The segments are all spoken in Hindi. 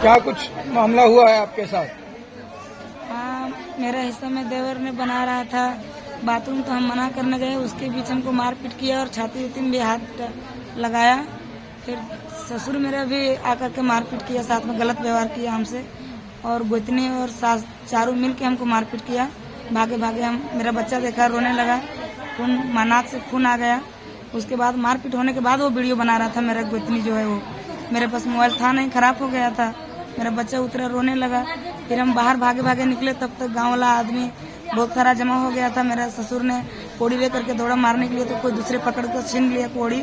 क्या कुछ मामला हुआ है आपके साथ? हाँ, मेरा हिस्सा में देवर ने बना रहा था बाथरूम, तो हम मना करने गए, उसके बीच हमको मारपीट किया और छाती उती में भी हाथ लगाया। फिर ससुर मेरा भी आकर के मारपीट किया, साथ में गलत व्यवहार किया हमसे, और गोतनी और सास चारों मिल के हमको मारपीट किया। भागे भागे हम, मेरा बच्चा देखा, रोने लगा, खून नाक से खून आ गया। उसके बाद मारपीट होने के बाद वो वीडियो बना रहा था। मेरा गोतनी जो है वो, मेरे पास मोबाइल था नहीं, खराब हो गया था। मेरा बच्चा उतरा, रोने लगा। फिर हम बाहर भागे भागे निकले, तब तक गांव वाला आदमी बहुत सारा जमा हो गया था। मेरा ससुर ने कोड़ी लेकर के दौड़ा मारने के लिए, तो कोई दूसरे पकड़ कर छीन लिया कोड़ी।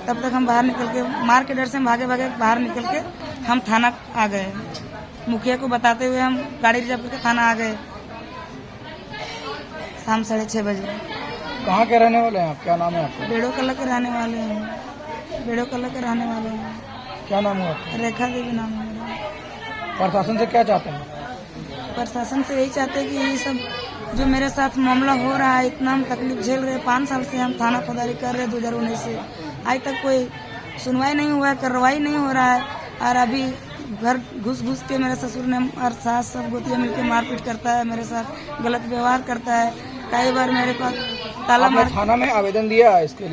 तब तक हम बाहर निकल के, मार के डर से हम भागे भागे बाहर निकल के हम थाना आ गए। मुखिया को बताते हुए हम गाड़ी रिजर्व करके थाना आ गए शाम 6:30 बजे। कहाँ के रहने वाले हैं आप? क्या नाम है आपका? बेड़ो कला के रहने वाले हैं, बेड़ो कला के रहने वाले हैं। क्या नाम है आपका? रेखा देवी नाम है मेरा। प्रशासन से क्या चाहते हैं? प्रशासन से यही चाहते हैं कि ये सब जो मेरे साथ मामला हो रहा है, इतना हम तकलीफ झेल रहे हैं। 5 साल से हम थाना फौजदारी कर रहे हैं 2019 से, आज तक कोई सुनवाई नहीं हुआ है, कार्रवाई नहीं हो रहा है। और अभी घर घुस घुस के मेरे ससुर ने और सास सब गोतिया मिलकर मारपीट करता है, मेरे साथ गलत व्यवहार करता है। कई बार मेरे पास ताला मार। थाना में आवेदन दिया है इसके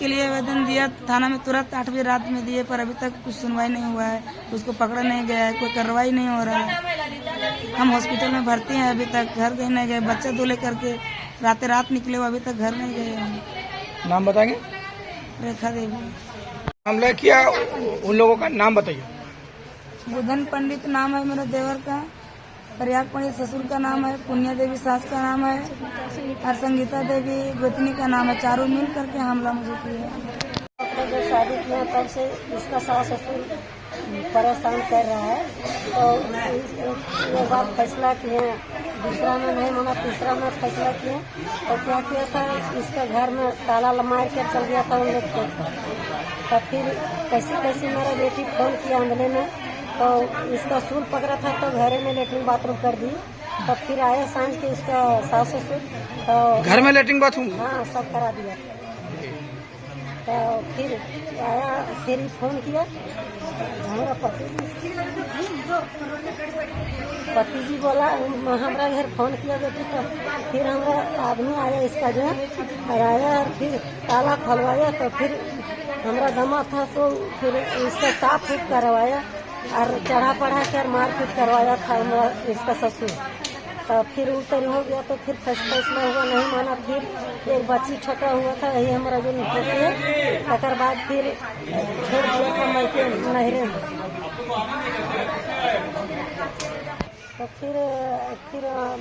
लिए आवेदन दिया थाना में, तुरंत 8 बजे रात में दिए, पर अभी तक कुछ सुनवाई नहीं हुआ है। उसको पकड़ा नहीं गया है, कोई कार्रवाई नहीं हो रहा है। हम हॉस्पिटल में भर्ती हैं, अभी तक घर कहीं नहीं गए। बच्चा दो लेकर के रात निकले, अभी तक घर नहीं गए हम। नाम बताएंगे? रेखा देवी। मामला किया उन लोगों का नाम बताइए। बुधन पंडित नाम है मेरा देवर का, प्रयाग पंडित ससुर का नाम है, पुण्या देवी सास का नाम है, और संगीता देवी गोतनी का नाम है। चारों मिल करके हमला मुझे किया। अपने जो शादी किया तब से इसका सास ससुर परेशान कर रहा है, तो ये बात फैसला किए, दूसरा में नहीं माना, तीसरा में फैसला किए। तो क्या किया था, इसका घर में ताला मार के चल गया था उन लोग को। तब फिर कैसी मेरा बेटी फोन किया अंधले में, तो इसका सूल पकड़ा था, तो घरे में लेटरिन बाथरूम कर दी। तब फिर आया सांझ के इसका सास ससुर, तो घर में लेटरिन बाथरूम? हाँ, सब करा दिया। तो फिर आया, फिर फोन किया हमारा पति जी बोला हमारा घर फोन किया बेटी, तो फिर हमारा आदमी आया इसका जो आया, और फिर ताला खुलवाया। तो फिर हमारा दमा था, तो फिर इसका साफ फूट करवाया और चढ़ा पढ़ा कर मारपीट करवाया था हमारा इसका ससुर। तो फिर उतर हो गया, तो फिर फैसला हुआ, नहीं माना। फिर एक बच्ची छोटा हुआ था, यही हमारा जो निकलती है। तकर बाद फिर छोड़ दिया था मैके नहरे में। तो फिर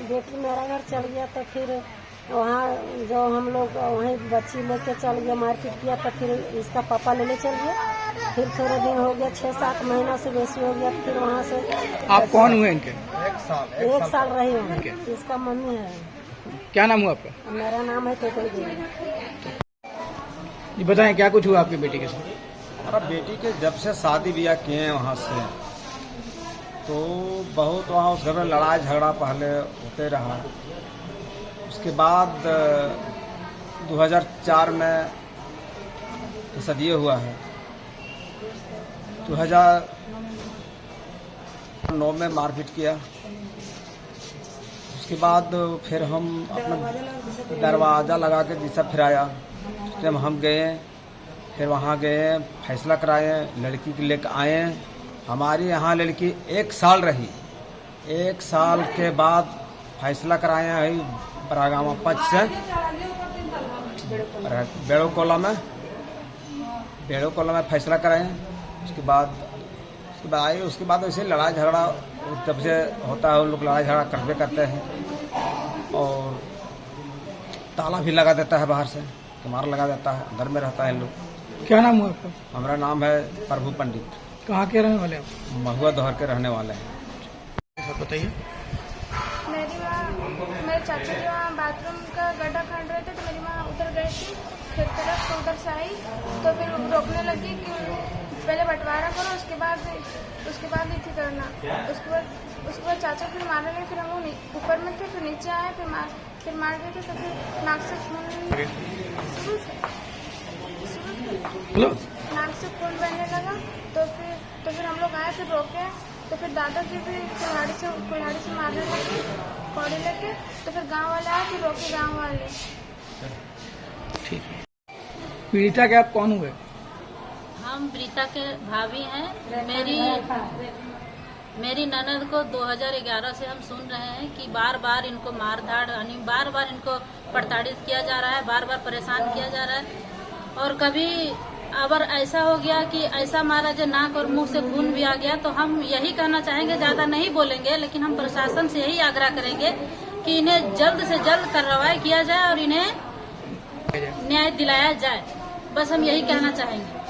बेटी मेरा घर चल गया। तो फिर वहाँ जो हम लोग वहीं बच्ची लेके चल गया, मारपीट किया। तो फिर इसका पापा लेने चल गया। फिर थोड़े दिन हो गया, 6-7 महीना से बेसी हो गया। फिर वहाँ से आप कौन हुए इनके? 1 साल रही हूँ। इसका मम्मी है। क्या नाम हुआ आपका? मेरा नाम है टेकड़ी देवी। ये बताएं क्या कुछ हुआ आपकी बेटी के साथ? हमारा बेटी के जब से शादी ब्याह किए हैं वहाँ से, तो बहुत वहाँ उस घर में लड़ाई झगड़ा पहले होते रहा। उसके बाद 2004 में सदिये हुआ है। 2009 में मारपीट किया। उसके बाद फिर हम अपना दरवाज़ा लगा के दिशा फिराया। उस टाइम हम गए, फिर वहाँ गए, फैसला कराए, लड़की को लेकर आए। हमारी यहाँ लड़की 1 साल रही। 1 साल के बाद फैसला कराए हैं बरागामा पच से बेड़ोकोला में फैसला कराए। उसके बाद आए। उसके बाद वैसे लड़ाई झगड़ा जब से होता है, उन लोग लड़ाई झगड़ा करते हैं, और ताला भी लगा देता है बाहर से, किमार लगा देता है, अंदर में रहता है लोग। क्या नाम हुआ आपका? हमारा नाम है प्रभु पंडित। कहाँ के रहने वाले आप? महुआ दोहर के रहने वाले हैं। बताइए। मेरे चाचा जी वहाँ बाथरूम का गड्ढा खन रहे थे, तो मेरी माँ उधर गई थी खेत तरफ, तो उधर से आई, तो फिर रोकने लगी कि पहले बंटवारा करो, उसके बाद ही थी करना। उसके बाद चाचा फिर मारने लगे। फिर हम ऊपर में थे, फिर नीचे आए, फिर मार गए थे। तो फिर नाक से खून बहने लगा। तो फिर हम लोग आए, फिर रोके, तो फिर दादाजी भी कुल्हाड़ी से मारने लगे कौड़ी लेके। तो फिर गांव वाले आए, फिर रोके गांव वाले। ठीक है। पीड़िता के आप कौन हुए? हम प्रीता के भाभी हैं। मेरी ननद को 2011 से हम सुन रहे हैं कि बार बार इनको मारधाड़, यानी बार बार इनको प्रताड़ित किया जा रहा है, बार बार परेशान किया जा रहा है। और कभी अगर ऐसा हो गया कि ऐसा मारा जो नाक और मुंह से खून भी आ गया, तो हम यही कहना चाहेंगे, ज्यादा नहीं बोलेंगे, लेकिन हम प्रशासन से यही आग्रह करेंगे कि इन्हें जल्द से जल्द कार्रवाई किया जाए और इन्हें न्याय दिलाया जाए। बस हम यही कहना चाहेंगे।